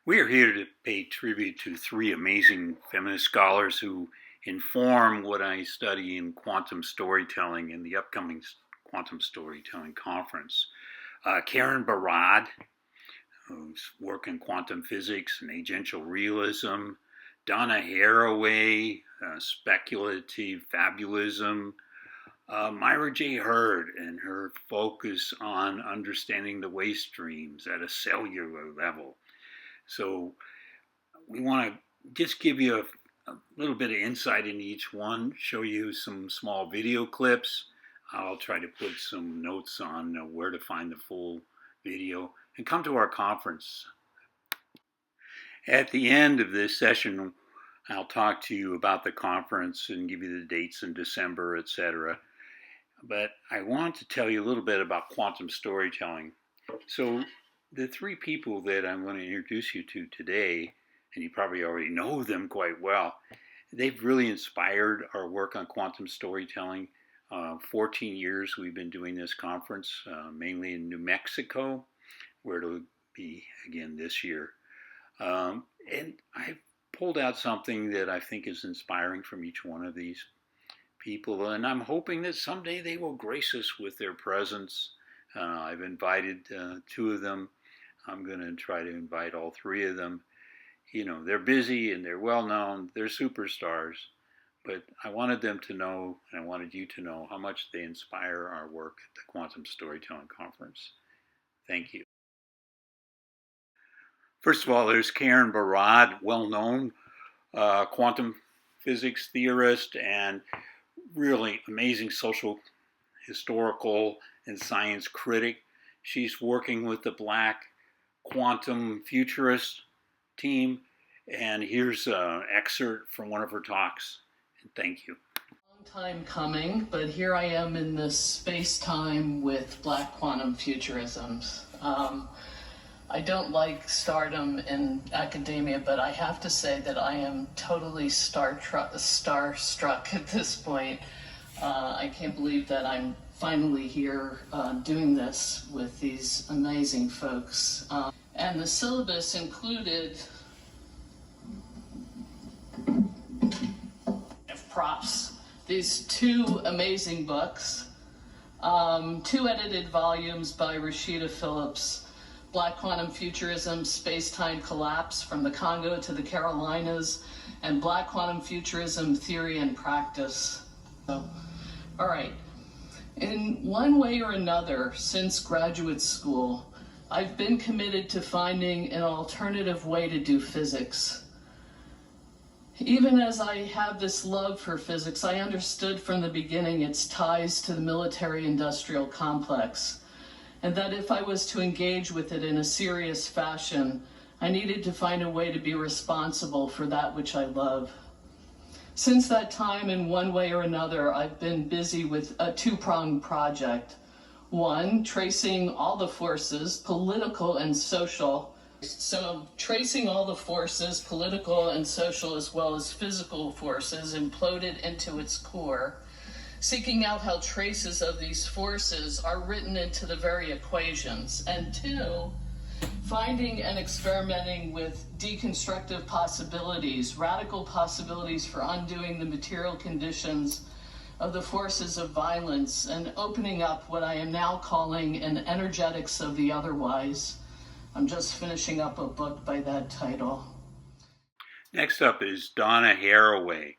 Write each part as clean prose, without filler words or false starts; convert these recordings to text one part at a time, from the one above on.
We are here to pay tribute to three amazing feminist scholars who inform what I study in quantum storytelling in the upcoming Quantum Storytelling Conference. Karen Barad, whose work in quantum physics and agential realism. Donna Haraway, speculative fabulism. Mira J. Hurd and her focus on understanding the waste streams at a cellular level. So we want to just give you a little bit of insight into each one, show you some small video clips. I'll try to put some notes on where to find the full video, and come to our conference. At the end of this session, I'll talk to you about the conference and give you the dates in December, etc. But I want to tell you a little bit about quantum storytelling. So the three people that I'm going to introduce you to today, and you probably already know them quite well, they've really inspired our work on quantum storytelling. 14 years we've been doing this conference, mainly in New Mexico, where it'll be again this year. And I pulled out something that I think is inspiring from each one of these people, and I'm hoping that someday they will grace us with their presence. I've invited two of them. I'm going to try to invite all three of them. You know, they're busy and they're well known, they're superstars, but I wanted them to know, and I wanted you to know, how much they inspire our work at the Quantum Storytelling Conference. Thank you. First of all, there's Karen Barad, well-known quantum physics theorist and really amazing social, historical, and science critic. She's working with the Black Quantum Futurist team, and here's an excerpt from one of her talks. And thank you. Long time coming, but here I am in this space-time with Black Quantum Futurisms. I don't like stardom in academia, but I have to say that I am totally starstruck at this point. I can't believe that I'm finally here doing this with these amazing folks. And the syllabus included props. These two amazing books, two edited volumes by Rashida Phillips, Black Quantum Futurism, Space-Time Collapse from the Congo to the Carolinas, and Black Quantum Futurism, Theory and Practice. So, all right. In one way or another, since graduate school, I've been committed to finding an alternative way to do physics. Even as I have this love for physics, I understood from the beginning its ties to the military-industrial complex, and that if I was to engage with it in a serious fashion, I needed to find a way to be responsible for that which I love. Since that time, in one way or another, I've been busy with a two-pronged project. One, tracing all the forces, political and social. So tracing all the forces, political and social as well as physical forces, imploded into its core, seeking out how traces of these forces are written into the very equations. And two, finding and experimenting with deconstructive possibilities, radical possibilities for undoing the material conditions of the forces of violence and opening up what I am now calling an energetics of the otherwise. I'm just finishing up a book by that title. Next up is Donna Haraway.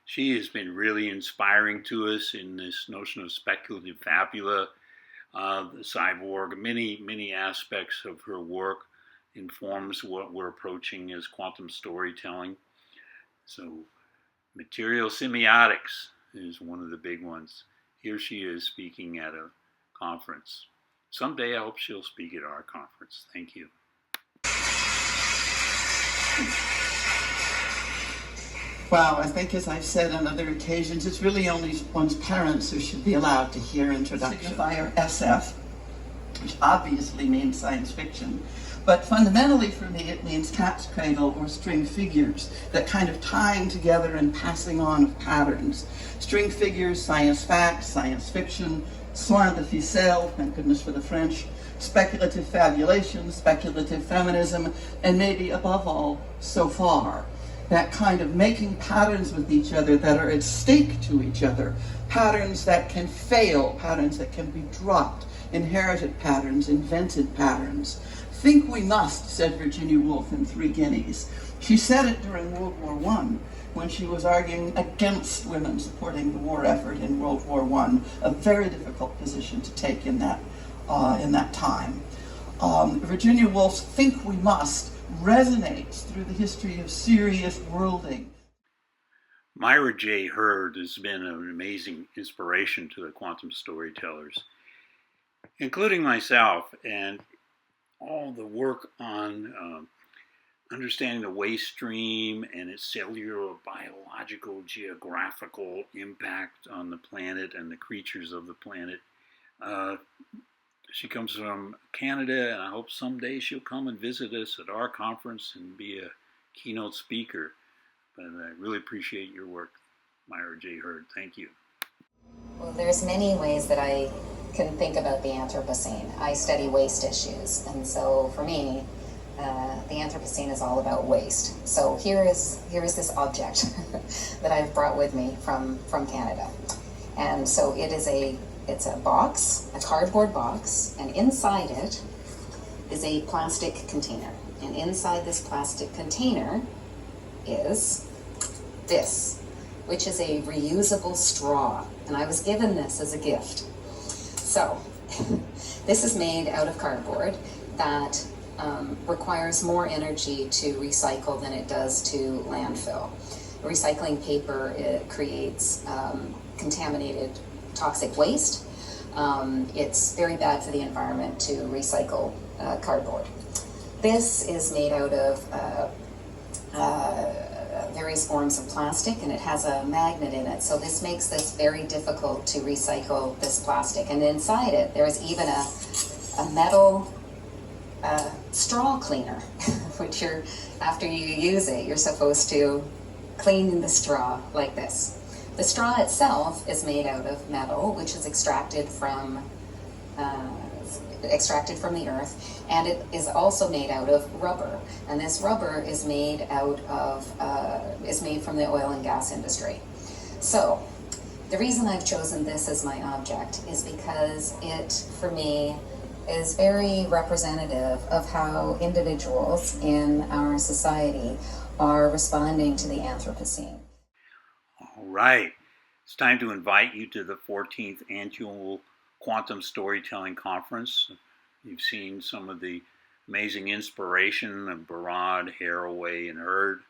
She has been really inspiring to us in this notion of speculative fabula, the cyborg. Many aspects of her work informs what we're approaching as quantum storytelling. So material semiotics is one of the big ones. Here she is speaking at a conference. Someday I hope she'll speak at our conference. Thank you. Well, I think, as I've said on other occasions, it's really only one's parents who should be allowed to hear introduction. Signifier SF, which obviously means science fiction. But fundamentally for me, it means cat's cradle or string figures, that kind of tying together and passing on of patterns. String figures, science fact, science fiction, soin de ficelle, thank goodness for the French, speculative fabulation, speculative feminism, and maybe above all, so far. That kind of making patterns with each other that are at stake to each other, patterns that can fail, patterns that can be dropped, inherited patterns, invented patterns. Think we must, said Virginia Woolf in Three Guineas. She said it during World War I, when she was arguing against women supporting the war effort in World War I, a very difficult position to take in that time. Virginia Woolf's Think We Must resonates through the history of serious worlding. Myra J. Hurd has been an amazing inspiration to the quantum storytellers, including myself, and all the work on understanding the waste stream and its cellular, biological, geographical impact on the planet and the creatures of the planet. She comes from Canada, and I hope someday she'll come and visit us at our conference and be a keynote speaker. But I really appreciate your work, Myra J. Hurd. Thank you. Well, there's many ways that I can think about the Anthropocene. I study waste issues, and so for me, the Anthropocene is all about waste. So here is this object that I've brought with me from Canada, and so it's a box, a cardboard box, and inside it is a plastic container. And inside this plastic container is this, which is a reusable straw. And I was given this as a gift. So this is made out of cardboard that requires more energy to recycle than it does to landfill. Recycling paper, it creates contaminated toxic waste. It's very bad for the environment to recycle cardboard. This is made out of various forms of plastic, and it has a magnet in it, so this makes this very difficult to recycle this plastic. And inside it, there's even a metal straw cleaner, which after you use it, you're supposed to clean the straw like this. The straw itself is made out of metal, which is extracted from the earth, and it is also made out of rubber. And this rubber is made from the oil and gas industry. So the reason I've chosen this as my object is because it, for me, is very representative of how individuals in our society are responding to the Anthropocene. All right. It's time to invite you to the 14th Annual Quantum Storytelling Conference. You've seen some of the amazing inspiration of Barad, Haraway, and Hurd.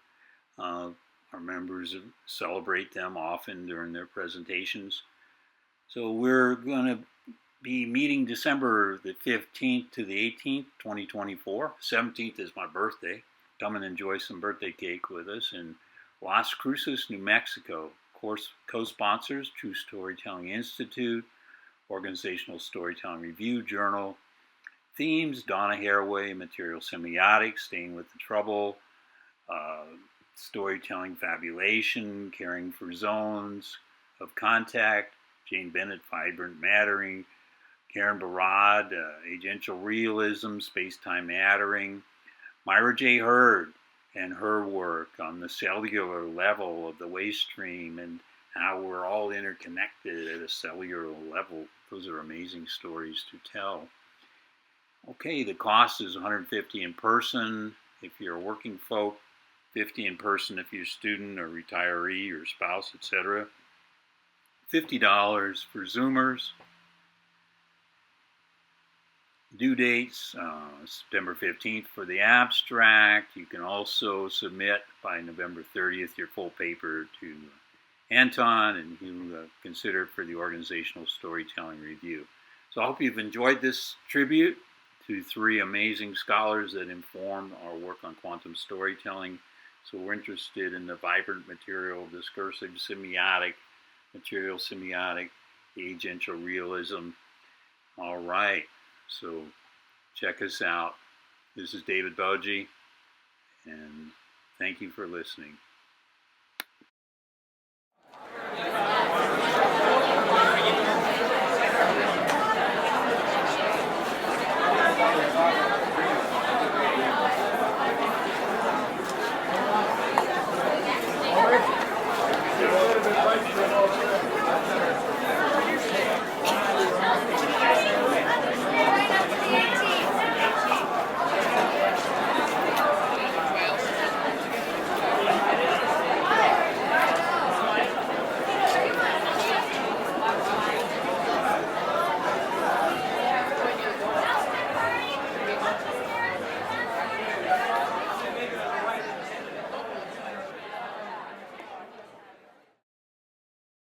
Our members celebrate them often during their presentations. So we're going to be meeting December the 15th to the 18th, 2024. 17th is my birthday. Come and enjoy some birthday cake with us in Las Cruces, New Mexico. Co-sponsors, True Storytelling Institute, Organizational Storytelling Review Journal. Themes, Donna, Haraway, Material Semiotics, Staying with the Trouble, Storytelling Fabulation, Caring for Zones of Contact, Jane Bennett, Vibrant Mattering, Karen Barad, Agential Realism, Space-Time Mattering, Myra J. Hurd, and her work on the cellular level of the waste stream and how we're all interconnected at a cellular level. Those are amazing stories to tell. Okay, the cost is $150 in person if you're a working folk, $50 in person if you're a student or retiree or spouse, etc. $50 for Zoomers. Due dates, September 15th for the abstract. You can also submit by November 30th your full paper to Anton, and he'll consider it for the Organizational Storytelling Review. So I hope you've enjoyed this tribute to three amazing scholars that inform our work on quantum storytelling. So we're interested in the vibrant material, discursive semiotic, material semiotic, the agential realism. All right, so check us out. This is David Boje, and thank you for listening.